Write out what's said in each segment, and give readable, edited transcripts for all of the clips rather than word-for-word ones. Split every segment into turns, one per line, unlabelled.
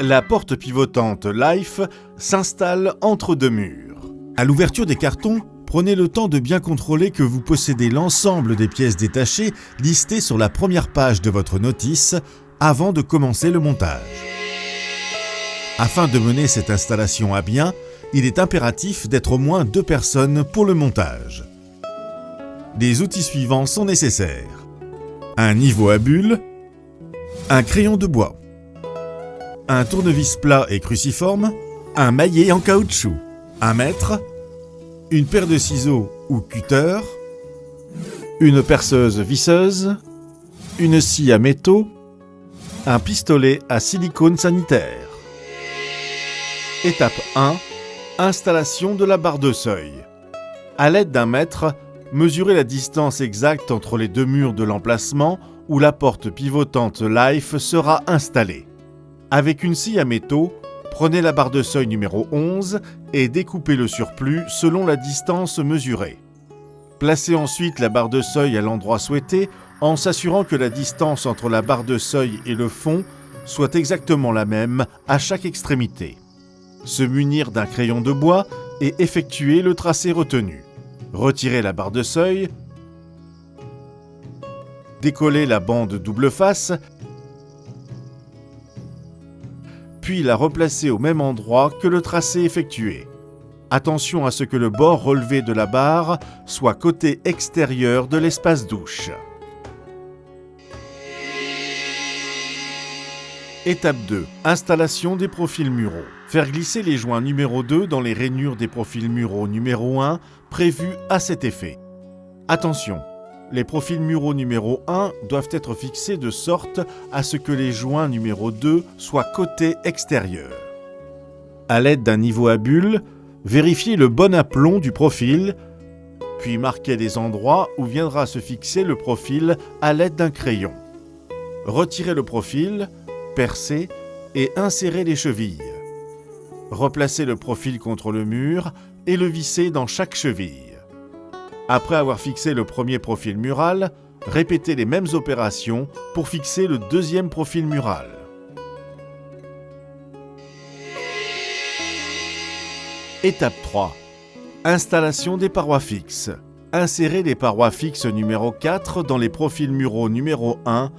La porte pivotante Life s'installe entre deux murs. À l'ouverture des cartons, prenez le temps de bien contrôler que vous possédez l'ensemble des pièces détachées listées sur la première page de votre notice avant de commencer le montage. Afin de mener cette installation à bien, il est impératif d'être au moins 2 personnes pour le montage. Les outils suivants sont nécessaires. Un niveau à bulles, un crayon de bois, un tournevis plat et cruciforme, un maillet en caoutchouc, un mètre, une paire de ciseaux ou cutter, une perceuse visseuse, une scie à métaux, un pistolet à silicone sanitaire. Étape 1. Installation de la barre de seuil. À l'aide d'un mètre, mesurez la distance exacte entre les 2 murs de l'emplacement où la porte pivotante Life sera installée. Avec une scie à métaux, prenez la barre de seuil numéro 11 et découpez le surplus selon la distance mesurée. Placez ensuite la barre de seuil à l'endroit souhaité en s'assurant que la distance entre la barre de seuil et le fond soit exactement la même à chaque extrémité. Se munir d'un crayon de bois et effectuer le tracé retenu. Retirez la barre de seuil, décollez la bande double face, puis la replacez au même endroit que le tracé effectué. Attention à ce que le bord relevé de la barre soit côté extérieur de l'espace douche. Étape 2. Installation des profils muraux. Faire glisser les joints numéro 2 dans les rainures des profils muraux numéro 1 prévus à cet effet. Attention, les profils muraux numéro 1 doivent être fixés de sorte à ce que les joints numéro 2 soient côté extérieur. À l'aide d'un niveau à bulles, vérifiez le bon aplomb du profil, puis marquez les endroits où viendra se fixer le profil à l'aide d'un crayon. Retirez le profil, percez et insérez les chevilles. Replacez le profil contre le mur et le vissez dans chaque cheville. Après avoir fixé le premier profil mural, répétez les mêmes opérations pour fixer le deuxième profil mural. Étape 3. Installation des parois fixes. Insérez les parois fixes numéro 4 dans les profils muraux numéro 1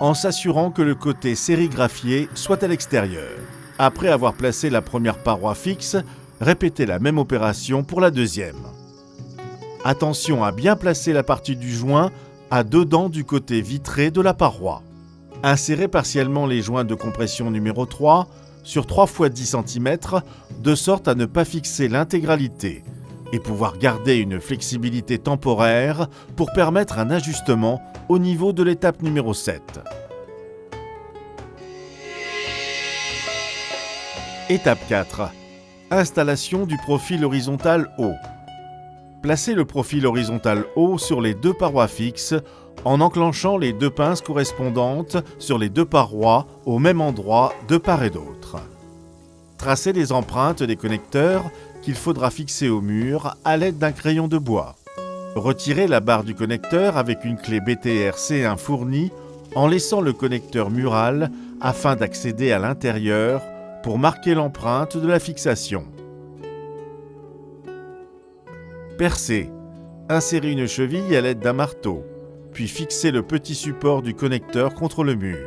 en s'assurant que le côté sérigraphié soit à l'extérieur. Après avoir placé la première paroi fixe, répétez la même opération pour la deuxième. Attention à bien placer la partie du joint à 2 dents du côté vitré de la paroi. Insérez partiellement les joints de compression numéro 3 sur 3 x 10 cm de sorte à ne pas fixer l'intégralité et pouvoir garder une flexibilité temporaire pour permettre un ajustement au niveau de l'étape numéro 7. Étape 4. Installation du profil horizontal haut. Placez le profil horizontal haut sur les 2 parois fixes en enclenchant les 2 pinces correspondantes sur les 2 parois au même endroit de part et d'autre. Tracez les empreintes des connecteurs qu'il faudra fixer au mur à l'aide d'un crayon de bois. Retirez la barre du connecteur avec une clé BTR-C1 fournie en laissant le connecteur mural afin d'accéder à l'intérieur pour marquer l'empreinte de la fixation. Percez. Insérez une cheville à l'aide d'un marteau, puis fixez le petit support du connecteur contre le mur.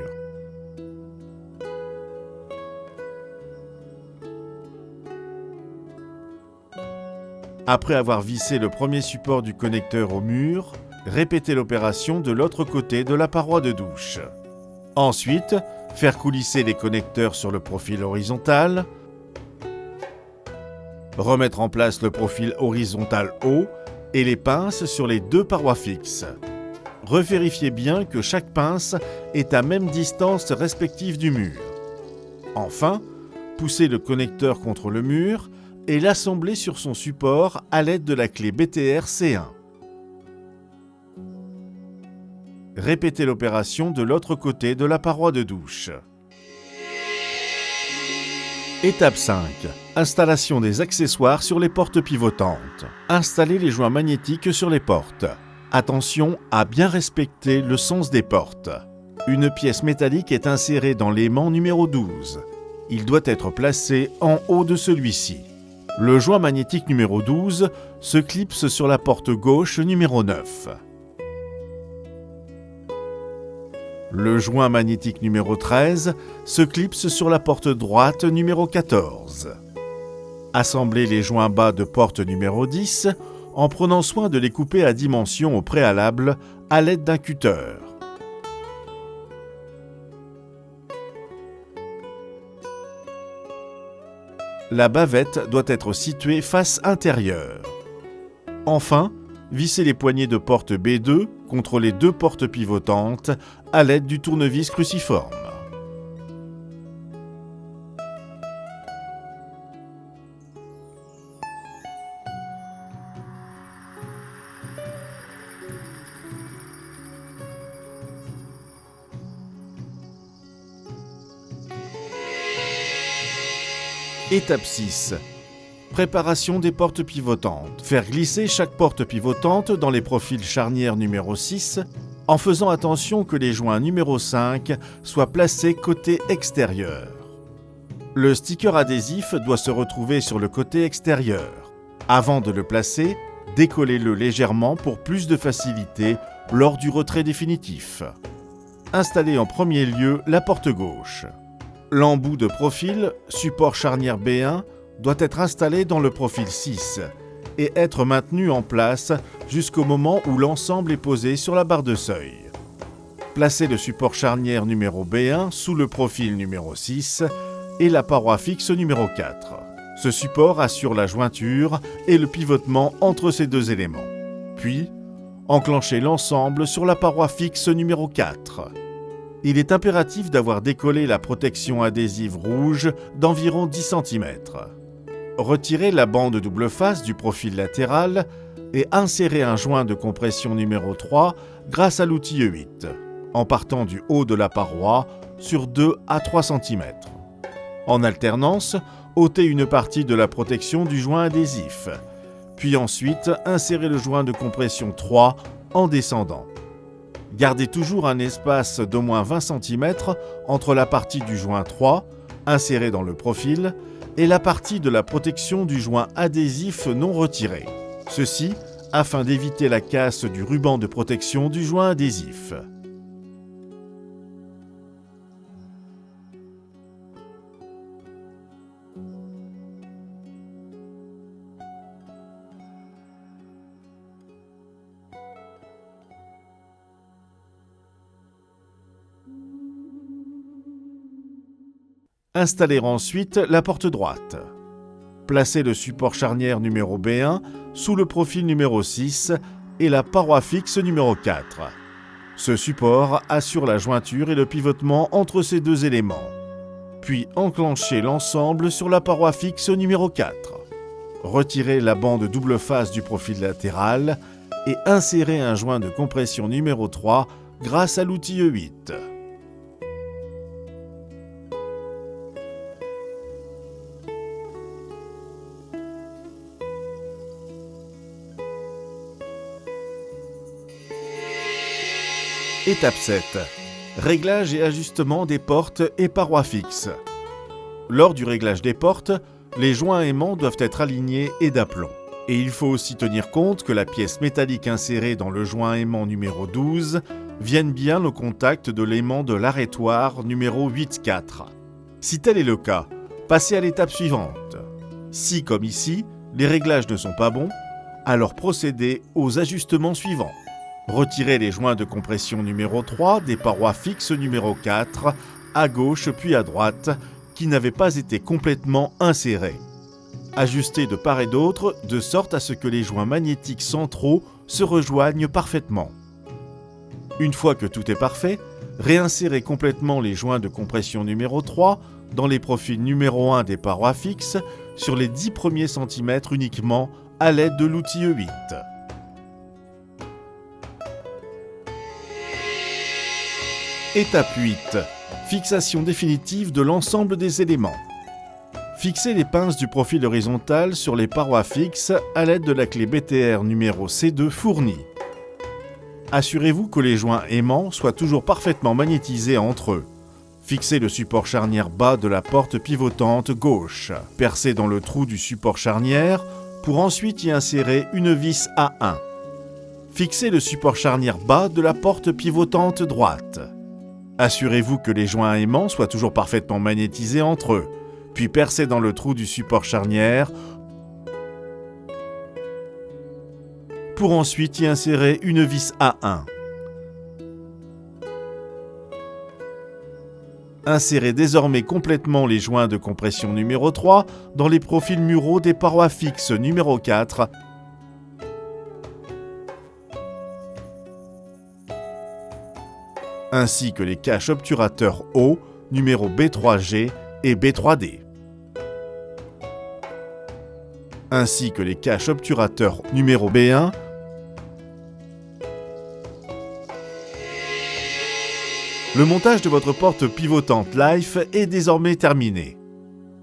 Après avoir vissé le premier support du connecteur au mur, répétez l'opération de l'autre côté de la paroi de douche. Ensuite, faire coulisser les connecteurs sur le profil horizontal, remettre en place le profil horizontal haut et les pinces sur les 2 parois fixes. Revérifiez bien que chaque pince est à même distance respective du mur. Enfin, poussez le connecteur contre le mur et l'assemblez sur son support à l'aide de la clé BTR-C1. Répétez l'opération de l'autre côté de la paroi de douche. Étape 5. Installation des accessoires sur les portes pivotantes. Installez les joints magnétiques sur les portes. Attention à bien respecter le sens des portes. Une pièce métallique est insérée dans l'aimant numéro 12. Il doit être placé en haut de celui-ci. Le joint magnétique numéro 12 se clipse sur la porte gauche numéro 9. Le joint magnétique numéro 13 se clipse sur la porte droite numéro 14. Assemblez les joints bas de porte numéro 10 en prenant soin de les couper à dimension au préalable à l'aide d'un cutter. La bavette doit être située face intérieure. Enfin, vissez les poignées de porte B2 contre les deux portes pivotantes à l'aide du tournevis cruciforme. Étape 6. Préparation des portes pivotantes. Faire glisser chaque porte pivotante dans les profils charnières numéro 6 en faisant attention que les joints numéro 5 soient placés côté extérieur. Le sticker adhésif doit se retrouver sur le côté extérieur. Avant de le placer, décollez-le légèrement pour plus de facilité lors du retrait définitif. Installez en premier lieu la porte gauche. L'embout de profil, support charnière B1, doit être installé dans le profil 6 et être maintenu en place jusqu'au moment où l'ensemble est posé sur la barre de seuil. Placez le support charnière numéro B1 sous le profil numéro 6 et la paroi fixe numéro 4. Ce support assure la jointure et le pivotement entre ces deux éléments. Puis, enclenchez l'ensemble sur la paroi fixe numéro 4. Il est impératif d'avoir décollé la protection adhésive rouge d'environ 10 cm. Retirez la bande double face du profil latéral et insérez un joint de compression numéro 3 grâce à l'outil E8, en partant du haut de la paroi sur 2 à 3 cm. En alternance, ôtez une partie de la protection du joint adhésif, puis ensuite insérez le joint de compression 3 en descendant. Gardez toujours un espace d'au moins 20 cm entre la partie du joint 3, inséré dans le profil, et la partie de la protection du joint adhésif non retiré. Ceci afin d'éviter la casse du ruban de protection du joint adhésif. Installez ensuite la porte droite. Placez le support charnière numéro B1 sous le profil numéro 6 et la paroi fixe numéro 4. Ce support assure la jointure et le pivotement entre ces deux éléments. Puis enclenchez l'ensemble sur la paroi fixe numéro 4. Retirez la bande double face du profil latéral et insérez un joint de compression numéro 3 grâce à l'outil E8. Étape 7. Réglage et ajustement des portes et parois fixes. Lors du réglage des portes, les joints aimants doivent être alignés et d'aplomb. Et il faut aussi tenir compte que la pièce métallique insérée dans le joint aimant numéro 12 vienne bien au contact de l'aimant de l'arrêtoir numéro 8-4. Si tel est le cas, passez à l'étape suivante. Si, comme ici, les réglages ne sont pas bons, alors procédez aux ajustements suivants. Retirez les joints de compression numéro 3 des parois fixes numéro 4, à gauche puis à droite, qui n'avaient pas été complètement insérés. Ajustez de part et d'autre de sorte à ce que les joints magnétiques centraux se rejoignent parfaitement. Une fois que tout est parfait, réinsérez complètement les joints de compression numéro 3 dans les profils numéro 1 des parois fixes sur les 10 premiers centimètres uniquement à l'aide de l'outil E8. Étape 8. Fixation définitive de l'ensemble des éléments. Fixez les pinces du profil horizontal sur les parois fixes à l'aide de la clé BTR numéro C2 fournie. Assurez-vous que les joints aimants soient toujours parfaitement magnétisés entre eux. Fixez le support charnière bas de la porte pivotante gauche. Percez dans le trou du support charnière pour ensuite y insérer une vis A1. Fixez le support charnière bas de la porte pivotante droite. Assurez-vous que les joints aimants soient toujours parfaitement magnétisés entre eux, puis percez dans le trou du support charnière pour ensuite y insérer une vis A1. Insérez désormais complètement les joints de compression numéro 3 dans les profils muraux des parois fixes numéro 4 ainsi que les caches obturateurs hauts numéro B3G et B3D, ainsi que les caches obturateurs numéro B1 . Le montage de votre porte pivotante Life est désormais terminé.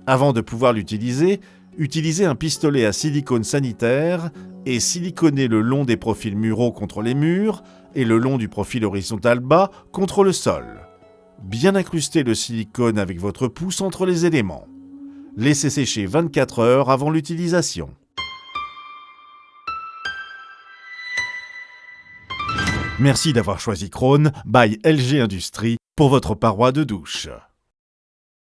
Avant de pouvoir l'utiliser, utilisez un pistolet à silicone sanitaire et siliconez le long des profils muraux contre les murs et le long du profil horizontal bas contre le sol. Bien incrustez le silicone avec votre pouce entre les éléments. Laissez sécher 24 heures avant l'utilisation. Merci d'avoir choisi Krone by LG Industries pour votre paroi de douche.